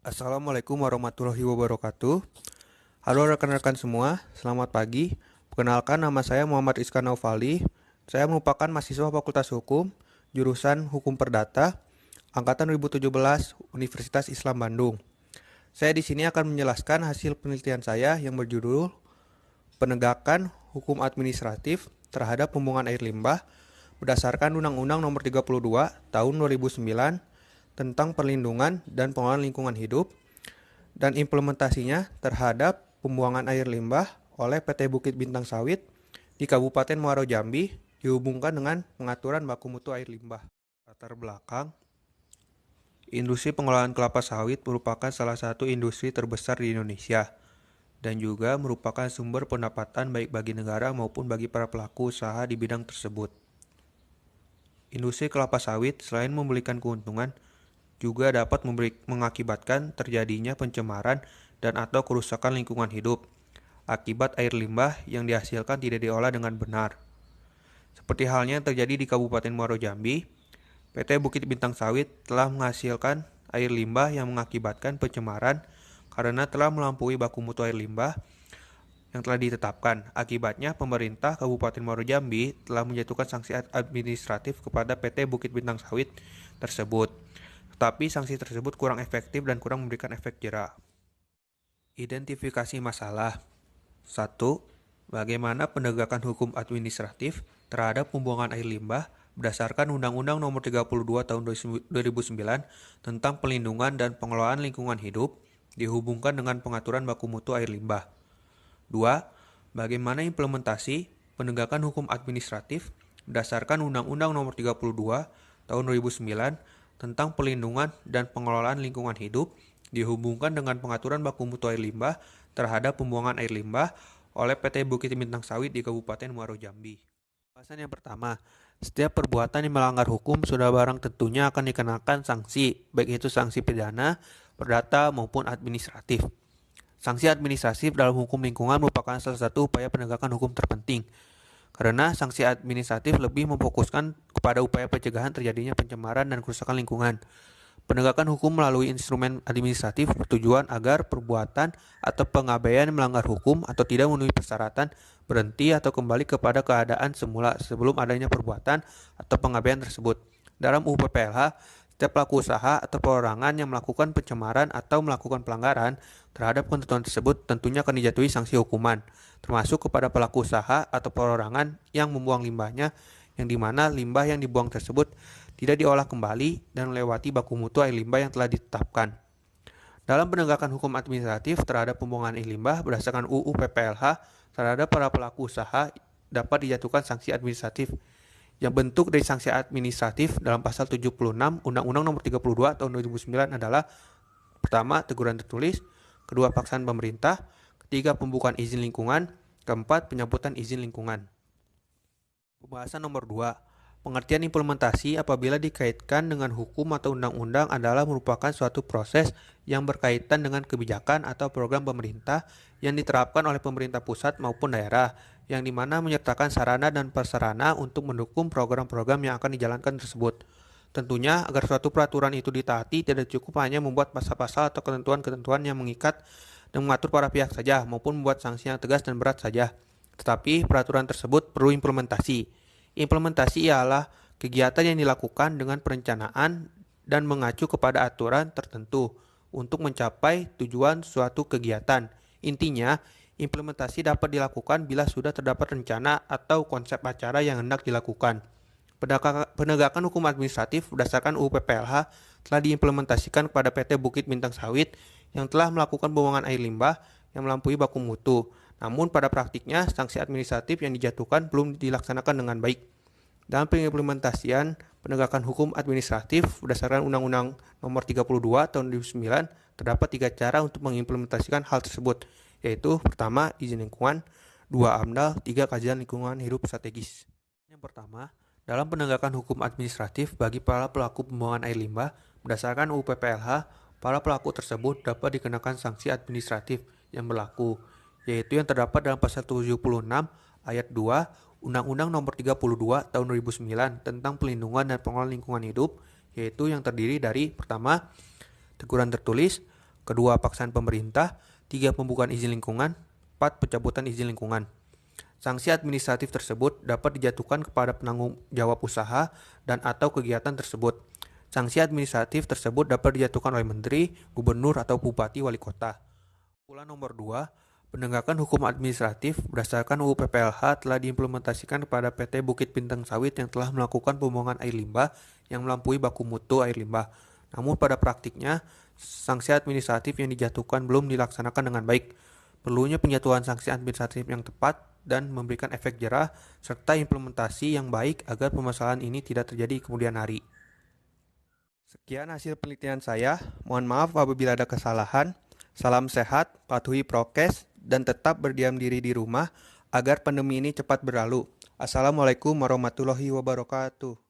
Assalamualaikum warahmatullahi wabarakatuh. Halo rekan-rekan semua, selamat pagi. Perkenalkan, nama saya Muhammad Iskan Naufali. Saya merupakan mahasiswa Fakultas Hukum, jurusan Hukum Perdata, angkatan 2017, Universitas Islam Bandung. Saya di sini akan menjelaskan hasil penelitian saya yang berjudul Penegakan Hukum Administratif terhadap Pembuangan Air Limbah berdasarkan Undang-Undang Nomor 32 Tahun 2009 tentang perlindungan dan pengelolaan lingkungan hidup dan implementasinya terhadap pembuangan air limbah oleh PT Bukit Bintang Sawit di Kabupaten Muaro Jambi dihubungkan dengan pengaturan baku mutu air limbah. Latar belakang, industri pengolahan kelapa sawit merupakan salah satu industri terbesar di Indonesia dan juga merupakan sumber pendapatan baik bagi negara maupun bagi para pelaku usaha di bidang tersebut. Industri kelapa sawit selain memberikan keuntungan, juga dapat mengakibatkan terjadinya pencemaran dan atau kerusakan lingkungan hidup akibat air limbah yang dihasilkan tidak diolah dengan benar. Seperti halnya yang terjadi di Kabupaten Muaro Jambi, PT Bukit Bintang Sawit telah menghasilkan air limbah yang mengakibatkan pencemaran karena telah melampaui baku mutu air limbah yang telah ditetapkan. Akibatnya, pemerintah Kabupaten Muaro Jambi telah menjatuhkan sanksi administratif kepada PT Bukit Bintang Sawit tersebut. Tetapi sanksi tersebut kurang efektif dan kurang memberikan efek jera. Identifikasi masalah. 1. Bagaimana penegakan hukum administratif terhadap pembuangan air limbah berdasarkan Undang-Undang Nomor 32 Tahun 2009 tentang perlindungan dan pengelolaan lingkungan hidup dihubungkan dengan pengaturan baku mutu air limbah. 2. Bagaimana implementasi penegakan hukum administratif berdasarkan Undang-Undang Nomor 32 Tahun 2009 tentang perlindungan dan pengelolaan lingkungan hidup dihubungkan dengan pengaturan baku mutu air limbah terhadap pembuangan air limbah oleh PT Bukit Bintang Sawit di Kabupaten Muaro Jambi. Pembahasan yang pertama, setiap perbuatan yang melanggar hukum sudah barang tentunya akan dikenakan sanksi, baik itu sanksi pidana, perdata maupun administratif. Sanksi administratif dalam hukum lingkungan merupakan salah satu upaya penegakan hukum terpenting, karena sanksi administratif lebih memfokuskan kepada upaya pencegahan terjadinya pencemaran dan kerusakan lingkungan. Penegakan hukum melalui instrumen administratif bertujuan agar perbuatan atau pengabaian melanggar hukum atau tidak memenuhi persyaratan berhenti atau kembali kepada keadaan semula sebelum adanya perbuatan atau pengabaian tersebut. Dalam UU PPLH, setiap pelaku usaha atau perorangan yang melakukan pencemaran atau melakukan pelanggaran terhadap ketentuan tersebut tentunya akan dijatuhi sanksi hukuman, termasuk kepada pelaku usaha atau perorangan yang membuang limbahnya, yang dimana limbah yang dibuang tersebut tidak diolah kembali dan melewati baku mutu air limbah yang telah ditetapkan. Dalam penegakan hukum administratif terhadap pembuangan air limbah berdasarkan UU PPLH terhadap para pelaku usaha dapat dijatuhkan sanksi administratif. Yang bentuk dari sanksi administratif dalam pasal 76 Undang-Undang Nomor 32 Tahun 2009 adalah: pertama, teguran tertulis; kedua, paksaan pemerintah; ketiga, pembukaan izin lingkungan; keempat, pencabutan izin lingkungan. Pembahasan nomor 2. Pengertian implementasi apabila dikaitkan dengan hukum atau undang-undang adalah merupakan suatu proses yang berkaitan dengan kebijakan atau program pemerintah yang diterapkan oleh pemerintah pusat maupun daerah, yang dimana menyertakan sarana dan prasarana untuk mendukung program-program yang akan dijalankan tersebut. Tentunya, agar suatu peraturan itu ditaati, tidak cukup hanya membuat pasal-pasal atau ketentuan-ketentuan yang mengikat dan mengatur para pihak saja, maupun membuat sanksi yang tegas dan berat saja. Tetapi, peraturan tersebut perlu implementasi. Implementasi ialah kegiatan yang dilakukan dengan perencanaan dan mengacu kepada aturan tertentu untuk mencapai tujuan suatu kegiatan. Intinya, implementasi dapat dilakukan bila sudah terdapat rencana atau konsep acara yang hendak dilakukan. Penegakan hukum administratif berdasarkan UU PPLH telah diimplementasikan kepada PT Bukit Bintang Sawit yang telah melakukan pembuangan air limbah yang melampaui baku mutu. Namun pada praktiknya, sanksi administratif yang dijatuhkan belum dilaksanakan dengan baik. Dalam pengimplementasian penegakan hukum administratif berdasarkan Undang-Undang Nomor 32 Tahun 2009, terdapat 3 cara untuk mengimplementasikan hal tersebut, yaitu: pertama, izin lingkungan; 2, AMDAL; 3, kajian lingkungan hidup strategis. Yang pertama, dalam penegakan hukum administratif bagi para pelaku pembuangan air limbah berdasarkan UU PPLH, para pelaku tersebut dapat dikenakan sanksi administratif yang berlaku, yaitu yang terdapat dalam pasal 76 ayat 2 Undang-Undang Nomor 32 Tahun 2009 tentang perlindungan dan pengelolaan lingkungan hidup, yaitu yang terdiri dari: pertama, teguran tertulis; kedua paksaan pemerintah, 3 pembukaan izin lingkungan, 4 pencabutan izin lingkungan. Sanksi administratif tersebut dapat dijatuhkan kepada penanggung jawab usaha dan atau kegiatan tersebut. Sanksi administratif tersebut dapat dijatuhkan oleh menteri, gubernur, atau bupati wali kota. Usulan nomor 2, penegakan hukum administratif berdasarkan UU PPLH telah diimplementasikan kepada PT Bukit Bintang Sawit yang telah melakukan pembuangan air limbah yang melampaui baku mutu air limbah. Namun pada praktiknya, sanksi administratif yang dijatuhkan belum dilaksanakan dengan baik. Perlunya penjatuhan sanksi administratif yang tepat dan memberikan efek jerah serta implementasi yang baik agar permasalahan ini tidak terjadi kemudian hari. Sekian hasil penelitian saya. Mohon maaf apabila ada kesalahan. Salam sehat, patuhi prokes, dan tetap berdiam diri di rumah agar pandemi ini cepat berlalu. Assalamualaikum warahmatullahi wabarakatuh.